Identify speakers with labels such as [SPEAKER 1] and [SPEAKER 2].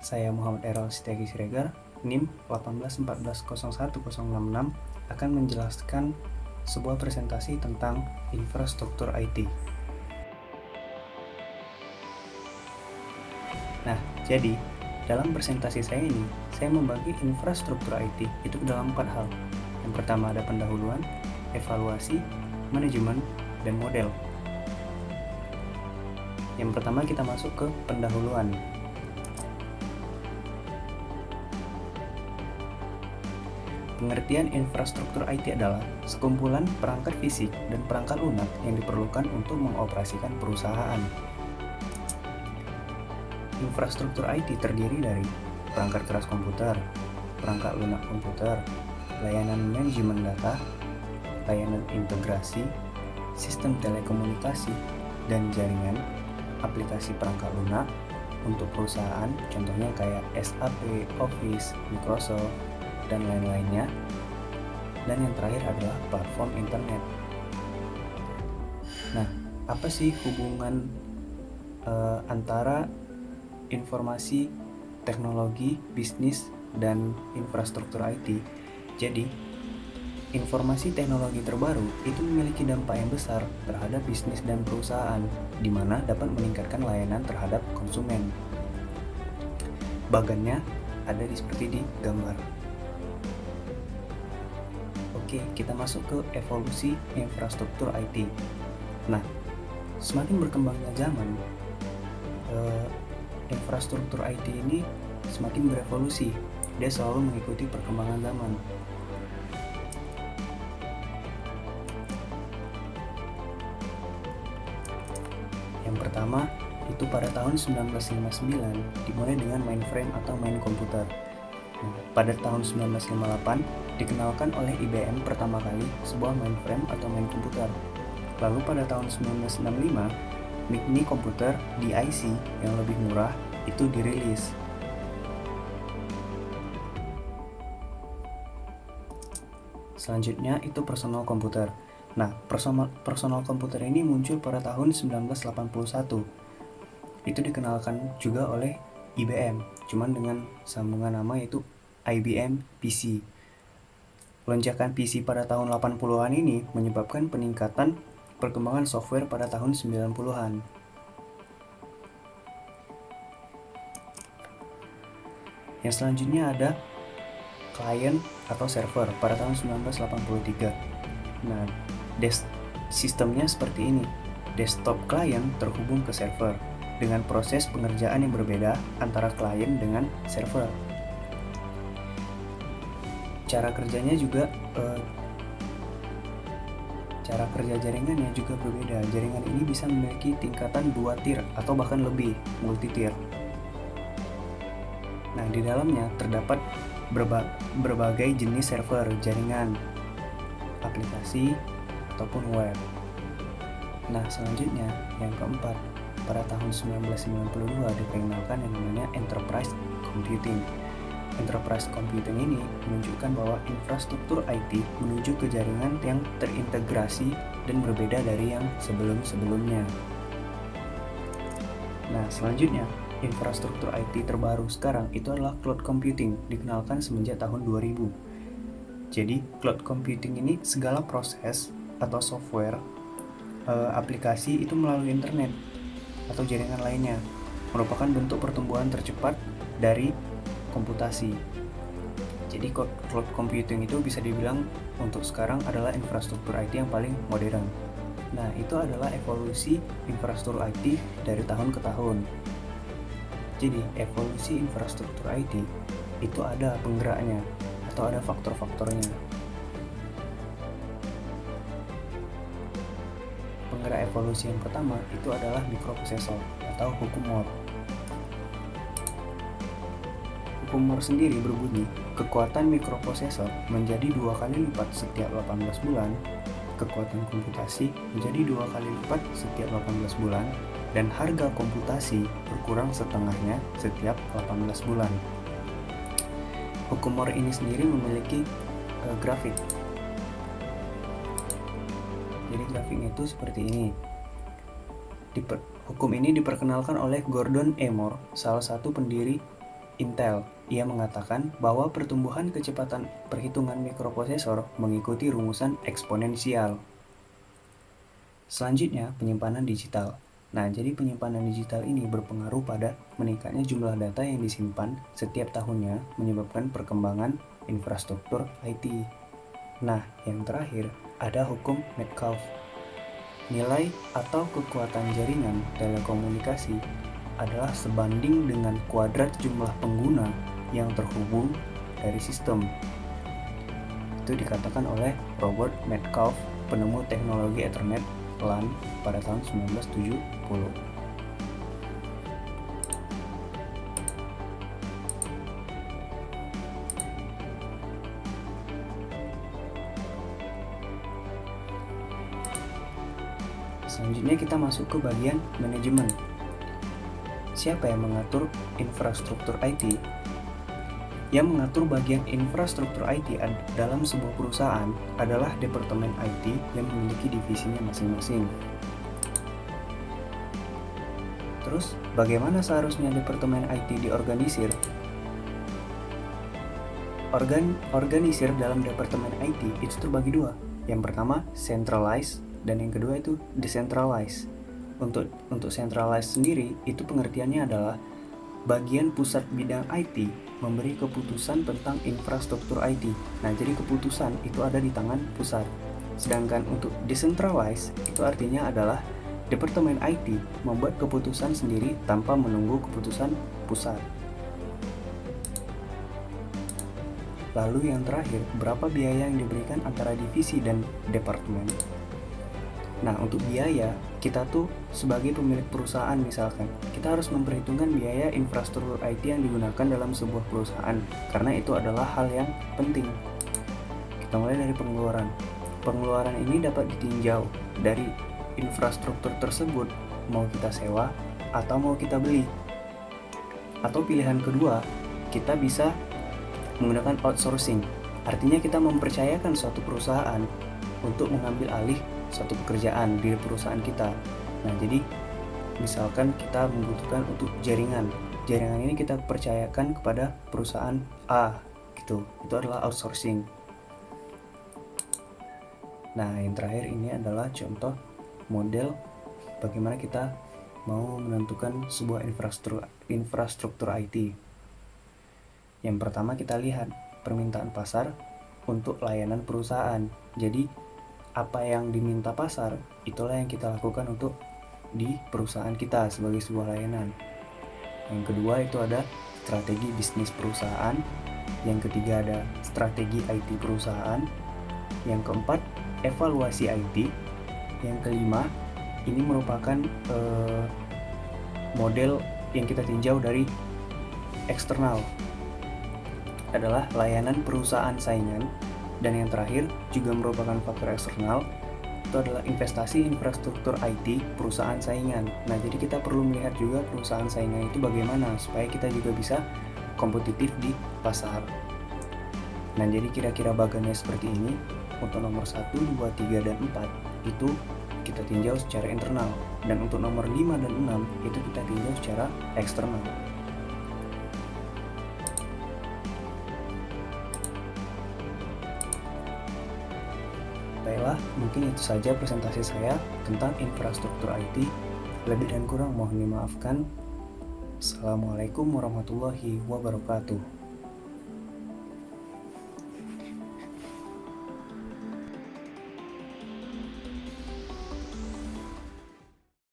[SPEAKER 1] Saya Muhammad Errol Setiagi Siregar, NIM 181401066 akan menjelaskan sebuah presentasi tentang infrastruktur IT. Nah, jadi dalam presentasi saya ini, saya membagi infrastruktur IT itu ke dalam 4 hal. Yang pertama ada pendahuluan, evaluasi, manajemen, dan model. Yang pertama kita masuk ke pendahuluan. Pengertian infrastruktur IT adalah sekumpulan perangkat fisik dan perangkat lunak yang diperlukan untuk mengoperasikan perusahaan. Infrastruktur IT terdiri dari perangkat keras komputer, perangkat lunak komputer, layanan manajemen data, layanan integrasi, sistem telekomunikasi dan jaringan, aplikasi perangkat lunak untuk perusahaan, contohnya kayak SAP, Office, Microsoft, dan lain-lainnya. Dan yang terakhir adalah platform internet. Nah, apa sih hubungan antara informasi, teknologi, bisnis, dan infrastruktur IT? Jadi, informasi teknologi terbaru itu memiliki dampak yang besar terhadap bisnis dan perusahaan, di mana dapat meningkatkan layanan terhadap konsumen. Bagannya ada seperti di gambar. Oke, kita masuk ke evolusi infrastruktur IT. Nah, semakin berkembangnya zaman, infrastruktur IT ini semakin berevolusi. Dia selalu mengikuti perkembangan zaman. Yang pertama, itu pada tahun 1959 dimulai dengan mainframe atau main komputer. Nah, pada tahun 1958 dikenalkan oleh IBM pertama kali sebuah mainframe atau main komputer. Lalu pada tahun 1965, mini komputer DIC yang lebih murah itu dirilis. Selanjutnya itu personal komputer. Nah, personal komputer ini muncul pada tahun 1981. Itu dikenalkan juga oleh IBM, cuman dengan sambungan nama yaitu IBM PC. Lonjakan PC pada tahun 80-an ini menyebabkan peningkatan perkembangan software pada tahun 90-an. Yang selanjutnya ada client atau server pada tahun 1983. Nah, sistemnya seperti ini. Desktop client terhubung ke server dengan proses pengerjaan yang berbeda antara klien dengan server. Cara kerjanya juga cara kerja jaringannya juga berbeda. Jaringan ini bisa memiliki tingkatan 2 tier atau bahkan lebih, multi tier. Nah, di dalamnya terdapat berbagai jenis server, jaringan, aplikasi, ataupun web. Nah, selanjutnya yang keempat, pada tahun 1992 diperkenalkan yang namanya Enterprise Computing. Enterprise Computing ini menunjukkan bahwa infrastruktur IT menuju ke jaringan yang terintegrasi dan berbeda dari yang sebelum-sebelumnya. Nah, selanjutnya, infrastruktur IT terbaru sekarang itu adalah cloud computing, dikenalkan semenjak tahun 2000. Jadi, cloud computing ini segala proses atau software, aplikasi itu melalui internet atau jaringan lainnya, merupakan bentuk pertumbuhan tercepat dari komputasi. Jadi cloud computing itu bisa dibilang untuk sekarang adalah infrastruktur IT yang paling modern. Nah, itu adalah evolusi infrastruktur IT dari tahun ke tahun. Jadi, evolusi infrastruktur IT itu ada penggeraknya atau ada faktor-faktornya. Penggerak evolusi yang pertama itu adalah mikroprosesor atau hukum Moore. Hukum Moore sendiri berbunyi, kekuatan mikroprosesor menjadi 2 kali lipat setiap 18 bulan, kekuatan komputasi menjadi 2 kali lipat setiap 18 bulan, dan harga komputasi berkurang setengahnya setiap 18 bulan. Hukum Moore ini sendiri memiliki grafik. Jadi grafiknya itu seperti ini. Hukum ini diperkenalkan oleh Gordon E. Moore, salah satu pendiri Intel. Ia mengatakan bahwa pertumbuhan kecepatan perhitungan mikroprosesor mengikuti rumusan eksponensial. Selanjutnya, penyimpanan digital. Nah, jadi penyimpanan digital ini berpengaruh pada meningkatnya jumlah data yang disimpan setiap tahunnya, menyebabkan perkembangan infrastruktur IT. Nah, yang terakhir, ada hukum Metcalfe. Nilai atau kekuatan jaringan telekomunikasi adalah sebanding dengan kuadrat jumlah pengguna yang terhubung dari sistem. Itu dikatakan oleh Robert Metcalfe, penemu teknologi Ethernet LAN pada tahun 1970. Selanjutnya kita masuk ke bagian manajemen. Siapa yang mengatur infrastruktur IT? Yang mengatur bagian infrastruktur IT dalam sebuah perusahaan adalah Departemen IT yang memiliki divisinya masing-masing. Terus, bagaimana seharusnya Departemen IT diorganisir? Organisir dalam Departemen IT itu terbagi dua. Yang pertama, centralized, dan yang kedua itu decentralized. Untuk centralized sendiri, itu pengertiannya adalah bagian pusat bidang IT memberi keputusan tentang infrastruktur IT. Nah, jadi keputusan itu ada di tangan pusat. Sedangkan untuk decentralized itu artinya adalah Departemen IT membuat keputusan sendiri tanpa menunggu keputusan pusat. Lalu yang terakhir, berapa biaya yang diberikan antara divisi dan departemen? Nah, untuk biaya, kita tuh sebagai pemilik perusahaan misalkan, kita harus memperhitungkan biaya infrastruktur IT yang digunakan dalam sebuah perusahaan, karena itu adalah hal yang penting. Kita mulai dari pengeluaran. Pengeluaran ini dapat ditinjau dari infrastruktur tersebut, mau kita sewa atau mau kita beli. Atau pilihan kedua, kita bisa menggunakan outsourcing. Artinya kita mempercayakan suatu perusahaan untuk mengambil alih suatu pekerjaan di perusahaan kita. Nah, jadi misalkan kita membutuhkan untuk jaringan ini kita percayakan kepada perusahaan A gitu. Itu adalah outsourcing. Nah, yang terakhir ini adalah contoh model bagaimana kita mau menentukan sebuah infrastruktur IT. Yang pertama kita lihat permintaan pasar untuk layanan perusahaan. Jadi apa yang diminta pasar, itulah yang kita lakukan untuk di perusahaan kita sebagai sebuah layanan. Yang kedua itu ada strategi bisnis perusahaan. Yang ketiga ada strategi IT perusahaan. Yang keempat, evaluasi IT. Yang kelima, ini merupakan model yang kita tinjau dari eksternal, adalah layanan perusahaan saingan. Dan yang terakhir juga merupakan faktor eksternal, itu adalah investasi infrastruktur IT perusahaan saingan. Nah, jadi kita perlu melihat juga perusahaan saingan itu bagaimana supaya kita juga bisa kompetitif di pasar. Nah, jadi kira-kira bagannya seperti ini. Untuk nomor 1, 2, 3, dan 4 itu kita tinjau secara internal. Dan untuk nomor 5 dan 6 itu kita tinjau secara eksternal. Baiklah, mungkin itu saja presentasi saya tentang infrastruktur IT. Lebih dan kurang mohon dimaafkan. Assalamualaikum warahmatullahi wabarakatuh.